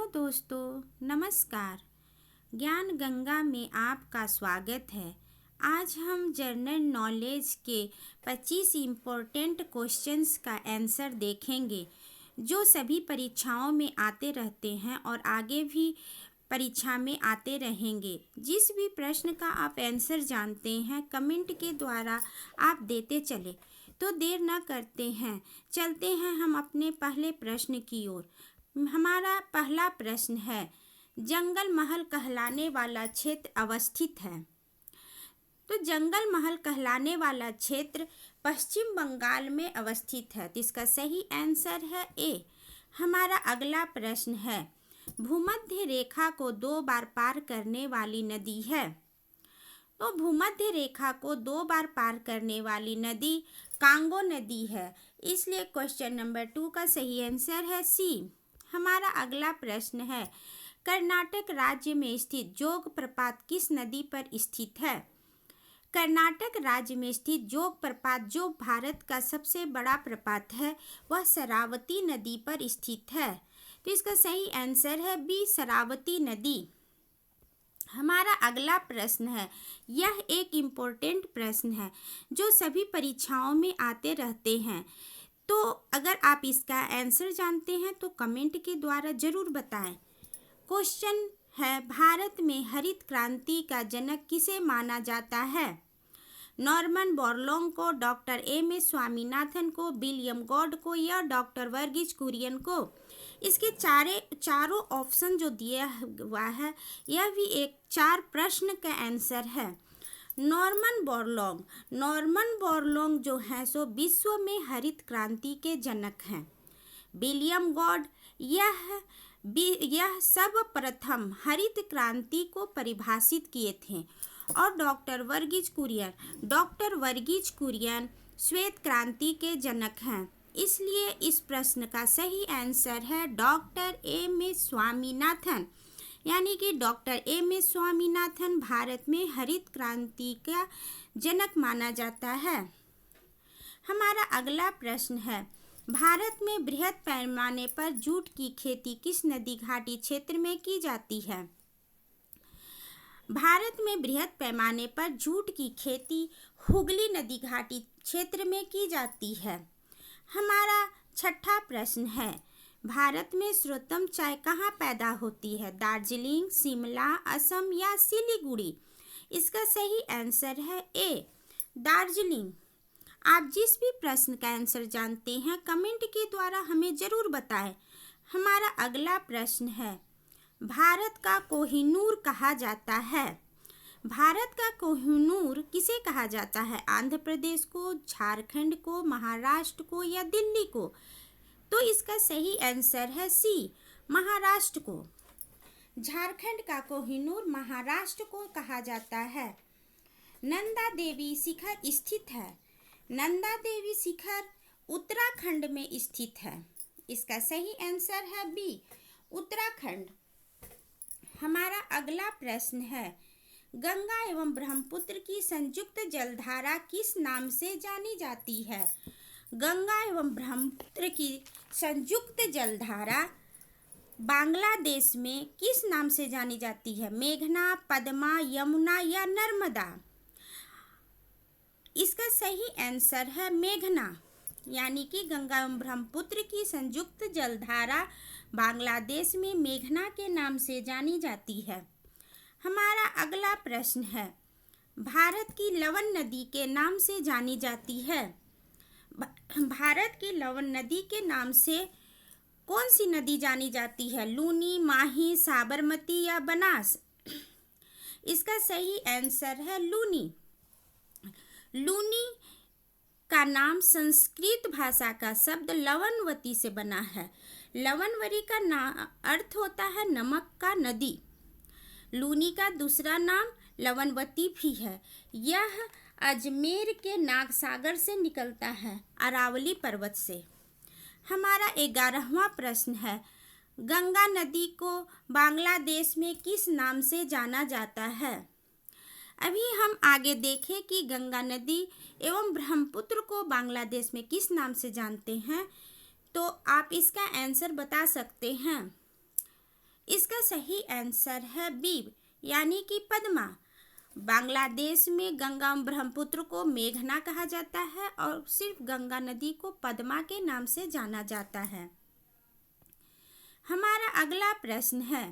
Hello दोस्तों, नमस्कार। ज्ञान गंगा में आपका स्वागत है। आज हम जनरल नॉलेज के 25 इम्पोर्टेंट क्वेश्चंस का आंसर देखेंगे जो सभी परीक्षाओं में आते रहते हैं और आगे भी परीक्षा में आते रहेंगे। जिस भी प्रश्न का आप आंसर जानते हैं कमेंट के द्वारा आप देते चले। तो देर न करते हैं, चलते हैं हम अपने पहले प्रश्न की ओर। हमारा पहला प्रश्न है, जंगल महल कहलाने वाला क्षेत्र अवस्थित है। तो जंगल महल कहलाने वाला क्षेत्र पश्चिम बंगाल में अवस्थित है। तो इसका सही आंसर है ए। हमारा अगला प्रश्न है, भूमध्य रेखा को 2 बार पार करने वाली नदी है। तो भूमध्य रेखा को 2 बार पार करने वाली नदी कांगो नदी है। इसलिए क्वेश्चन नंबर 2 का सही आंसर है सी। हमारा अगला प्रश्न है, कर्नाटक राज्य में स्थित जोग प्रपात किस नदी पर स्थित है। कर्नाटक राज्य में स्थित जोग प्रपात जो भारत का सबसे बड़ा प्रपात है वह शरावती नदी पर स्थित है। तो इसका सही आंसर है बी, शरावती नदी। हमारा अगला प्रश्न है, यह एक इम्पोर्टेंट प्रश्न है जो सभी परीक्षाओं में आते रहते हैं। तो अगर आप इसका आंसर जानते हैं तो कमेंट के द्वारा ज़रूर बताएं। क्वेश्चन है, भारत में हरित क्रांति का जनक किसे माना जाता है। नॉर्मन बोरलॉन्ग को, डॉक्टर एम.एस. स्वामीनाथन को, विलियम गॉड को या डॉक्टर वर्गीज कुरियन को। इसके चारों ऑप्शन जो दिया हुआ है यह भी एक 4 प्रश्न का आंसर है। नॉर्मन बोरलॉन्ग जो है सो विश्व में हरित क्रांति के जनक हैं। विलियम गॉड यह सर्वप्रथम हरित क्रांति को परिभाषित किए थे। और डॉक्टर वर्गीज कुरियन श्वेत क्रांति के जनक हैं। इसलिए इस प्रश्न का सही आंसर है डॉक्टर एम.एस. स्वामीनाथन, यानी कि डॉक्टर एम.एस. स्वामीनाथन भारत में हरित क्रांति का जनक माना जाता है। हमारा अगला प्रश्न है, भारत में बृहद पैमाने पर जूट की खेती किस नदी घाटी क्षेत्र में की जाती है। भारत में बृहद पैमाने पर जूट की खेती हुगली नदी घाटी क्षेत्र में की जाती है। हमारा छठा प्रश्न है, भारत में सर्वोत्तम चाय कहाँ पैदा होती है। दार्जिलिंग, शिमला, असम या सिलीगुड़ी। इसका सही आंसर है ए, दार्जिलिंग। आप जिस भी प्रश्न का आंसर जानते हैं कमेंट के द्वारा हमें ज़रूर बताएं। हमारा अगला प्रश्न है, भारत का कोहिनूर कहा जाता है। भारत का कोहिनूर किसे कहा जाता है। आंध्र प्रदेश को, झारखंड को, महाराष्ट्र को या दिल्ली को। तो इसका सही आंसर है सी, महाराष्ट्र को। झारखंड का कोहिनूर महाराष्ट्र को कहा जाता है। नंदा देवी शिखर स्थित है। नंदा देवी शिखर उत्तराखंड में स्थित है। इसका सही आंसर है बी, उत्तराखंड। हमारा अगला प्रश्न है, गंगा एवं ब्रह्मपुत्र की संयुक्त जलधारा किस नाम से जानी जाती है। गंगा एवं ब्रह्मपुत्र की संयुक्त जलधारा बांग्लादेश में किस नाम से जानी जाती है। मेघना, पद्मा, यमुना या नर्मदा। इसका सही आंसर है मेघना, यानी कि गंगा एवं ब्रह्मपुत्र की संयुक्त जलधारा बांग्लादेश में मेघना के नाम से जानी जाती है। हमारा अगला प्रश्न है, भारत की लवन नदी के नाम से जानी जाती है। भारत की लवन नदी के नाम से कौन सी नदी जानी जाती है। लूनी, माही, साबरमती या बनास। इसका सही आंसर है लूनी। लूनी का नाम संस्कृत भाषा का शब्द लवणवती से बना है। लवणवती का अर्थ होता है नमक का नदी। लूनी का दूसरा नाम लवणवती भी है। यह अजमेर के नागसागर से निकलता है, अरावली पर्वत से। हमारा 11वां प्रश्न है, गंगा नदी को बांग्लादेश में किस नाम से जाना जाता है। अभी हम आगे देखें कि गंगा नदी एवं ब्रह्मपुत्र को बांग्लादेश में किस नाम से जानते हैं, तो आप इसका आंसर बता सकते हैं। इसका सही आंसर है बी, यानी कि पद्मा। बांग्लादेश में गंगा ब्रह्मपुत्र को मेघना कहा जाता है और सिर्फ गंगा नदी को पद्मा के नाम से जाना जाता है। हमारा अगला प्रश्न है,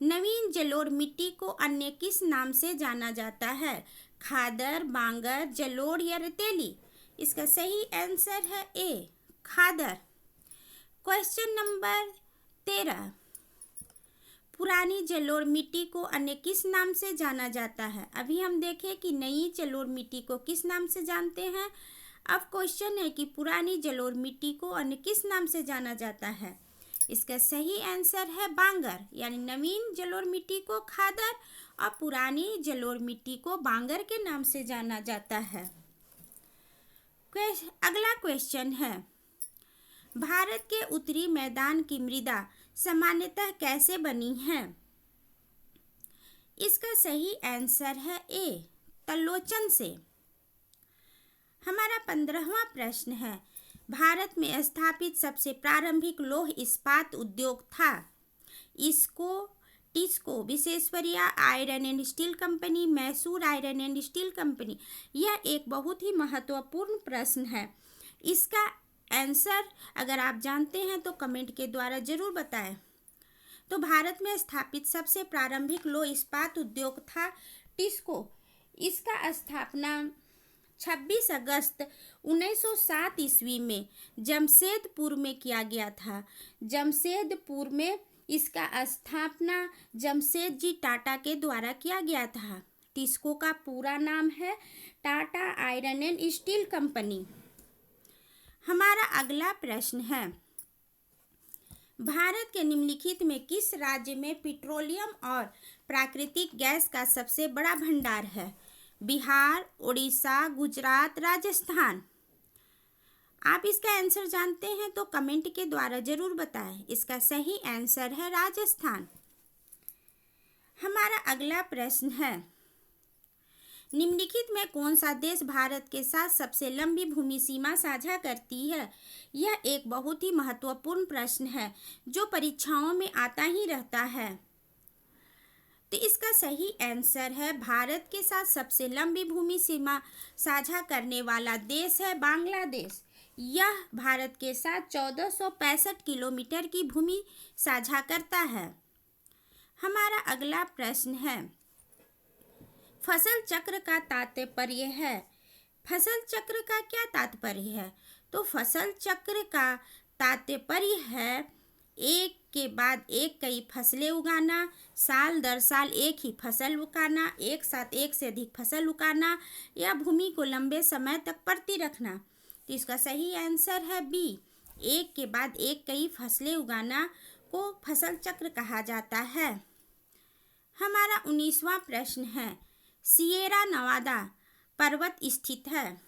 नवीन जलोढ़ मिट्टी को अन्य किस नाम से जाना जाता है? खादर, बांगर, जलोढ़ या रेतीली? इसका सही आंसर है ए, खादर। क्वेश्चन नंबर 13, पुरानी जलोढ़ मिट्टी को अन्य किस नाम से जाना जाता है? अभी हम देखें कि नई जलोढ़ मिट्टी को किस नाम से जानते हैं। अब क्वेश्चन है कि पुरानी जलोढ़ मिट्टी को अन्य किस नाम से जाना जाता है? इसका सही आंसर है बांगर, यानी नवीन जलोढ़ मिट्टी को खादर और पुरानी जलोढ़ मिट्टी को बांगर के नाम से जाना जाता है। अगला क्वेश्चन है, भारत के उत्तरी मैदान की मृदा सामान्यतः कैसे बनी है? इसका सही आंसर है ए, तलोचन से। हमारा 15वां प्रश्न है, भारत में स्थापित सबसे प्रारंभिक लौह इस्पात उद्योग था? इसको, TISCO, Visvesvaraya iron and steel company, Mysore iron and steel company? यह एक बहुत ही महत्वपूर्ण प्रश्न है। इसका आंसर अगर आप जानते हैं तो कमेंट के द्वारा जरूर बताएं। तो भारत में स्थापित सबसे प्रारंभिक लौह इस्पात उद्योग था टिस्को। इसका स्थापना 26 अगस्त 1907 ईस्वी में जमशेदपुर में किया गया था। जमशेदपुर में इसका स्थापना जमशेद जी टाटा के द्वारा किया गया था। टिस्को का पूरा नाम है Tata iron and steel company. हमारा अगला प्रश्न है, भारत के निम्नलिखित में किस राज्य में पेट्रोलियम और प्राकृतिक गैस का सबसे बड़ा भंडार है? बिहार, उड़ीसा, गुजरात, राजस्थान? आप इसका आंसर जानते हैं तो कमेंट के द्वारा जरूर बताएं। इसका सही आंसर है राजस्थान। हमारा अगला प्रश्न है, निम्नलिखित में कौन सा देश भारत के साथ सबसे लंबी भूमि सीमा साझा करती है? यह एक बहुत ही महत्वपूर्ण प्रश्न है जो परीक्षाओं में आता ही रहता है। तो इसका सही आंसर है, भारत के साथ सबसे लंबी भूमि सीमा साझा करने वाला देश है बांग्लादेश। यह भारत के साथ 1465 किलोमीटर की भूमि साझा करता है। हमारा अगला प्रश्न है, फसल चक्र का तात्पर्य है। फसल चक्र का क्या तात्पर्य है? तो फसल चक्र का तात्पर्य है एक के बाद एक कई फसलें उगाना, साल दर साल एक ही फसल उगाना, एक साथ एक से अधिक फसल उगाना या भूमि को लंबे समय तक पड़ती रखना। तो इसका सही आंसर है बी, एक के बाद एक कई फसलें उगाना को फसल चक्र कहा जाता है। हमारा 19वां प्रश्न है, सिएरा नवादा पर्वत स्थित है।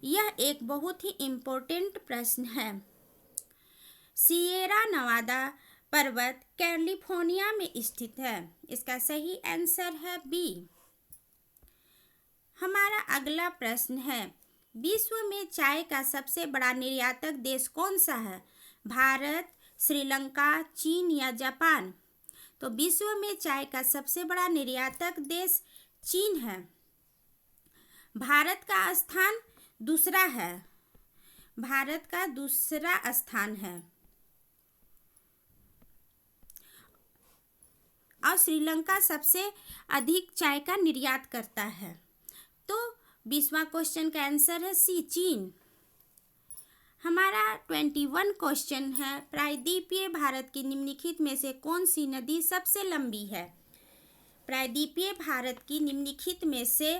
यह एक बहुत ही इम्पोर्टेंट प्रश्न है। सिएरा नवादा पर्वत कैलिफोर्निया में स्थित है। इसका सही आंसर है बी। हमारा अगला प्रश्न है, विश्व में चाय का सबसे बड़ा निर्यातक देश कौन सा है? भारत, श्रीलंका, चीन या जापान? तो विश्व में चाय का सबसे बड़ा निर्यातक देश चीन है। भारत का स्थान दूसरा है। भारत का दूसरा स्थान है और श्रीलंका सबसे अधिक चाय का निर्यात करता है। तो 20वां क्वेश्चन का आंसर है सी, चीन। हमारा 21 क्वेश्चन है, प्रायद्वीपीय भारत की निम्नलिखित में से कौन सी नदी सबसे लंबी है? प्रायद्वीपीय भारत की निम्नलिखित में से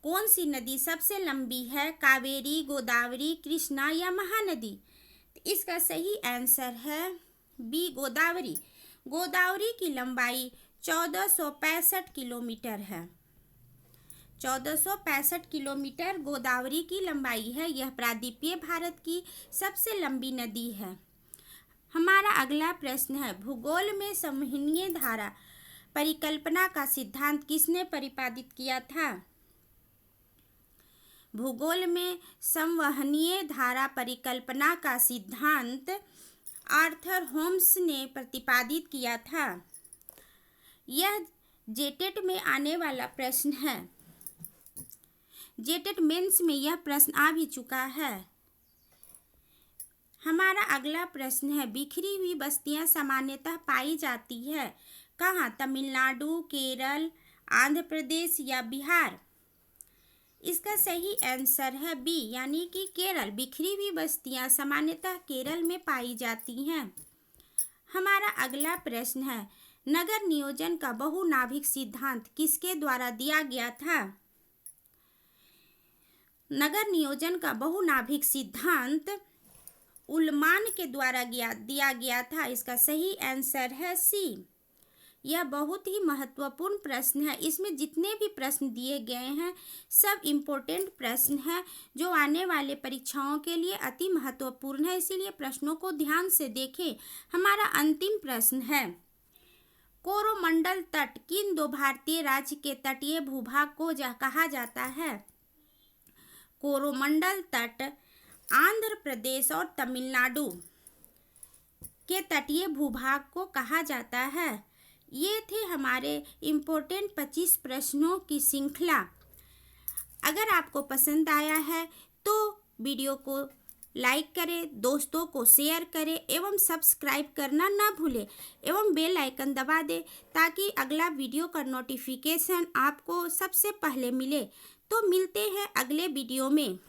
कौन सी नदी सबसे लंबी है? कावेरी, गोदावरी, कृष्णा या महानदी? इसका सही आंसर है बी, गोदावरी। गोदावरी की लंबाई 1465 किलोमीटर है। 1465 किलोमीटर गोदावरी की लंबाई है। यह प्रायद्वीपीय भारत की सबसे लंबी नदी है। हमारा अगला प्रश्न है, भूगोल में संवहनीय धारा परिकल्पना का सिद्धांत किसने प्रतिपादित किया था? भूगोल में संवहनीय धारा परिकल्पना का सिद्धांत आर्थर होम्स ने प्रतिपादित किया था? यह जेटेट में आने वाला प्रश्न है। जेटेट मेंस में यह प्रश्न आ भी चुका है। हमारा अगला प्रश्न है, बिखरी हुई बस्तियां सामान्यतः पाई जाती है कहाँ? तमिलनाडु, केरल, आंध्र प्रदेश या बिहार? इसका सही आंसर है बी, यानी कि केरल। बिखरी हुई बस्तियां सामान्यतः केरल में पाई जाती हैं। हमारा अगला प्रश्न है, नगर नियोजन का बहुनाभिक सिद्धांत किसके द्वारा दिया गया था? नगर नियोजन का बहुनाभिक सिद्धांत उलमान के द्वारा दिया गया था। इसका सही आंसर है सी। यह बहुत ही महत्वपूर्ण प्रश्न है। इसमें जितने भी प्रश्न दिए गए हैं सब इम्पोर्टेंट प्रश्न हैं जो आने वाले परीक्षाओं के लिए अति महत्वपूर्ण है, इसीलिए प्रश्नों को ध्यान से देखें। हमारा अंतिम प्रश्न है, कोरोमंडल तट किन दो भारतीय राज्य के तटीय भूभाग को कहा जाता है? कोरोमंडल तट आंध्र प्रदेश और तमिलनाडु के तटीय भूभाग को कहा जाता है। ये थे हमारे इम्पोर्टेंट 25 प्रश्नों की श्रृंखला। अगर आपको पसंद आया है तो वीडियो को लाइक करें, दोस्तों को शेयर करें एवं सब्सक्राइब करना ना भूलें एवं बेल आइकन दबा दें ताकि अगला वीडियो का नोटिफिकेशन आपको सबसे पहले मिले। तो मिलते हैं अगले वीडियो में।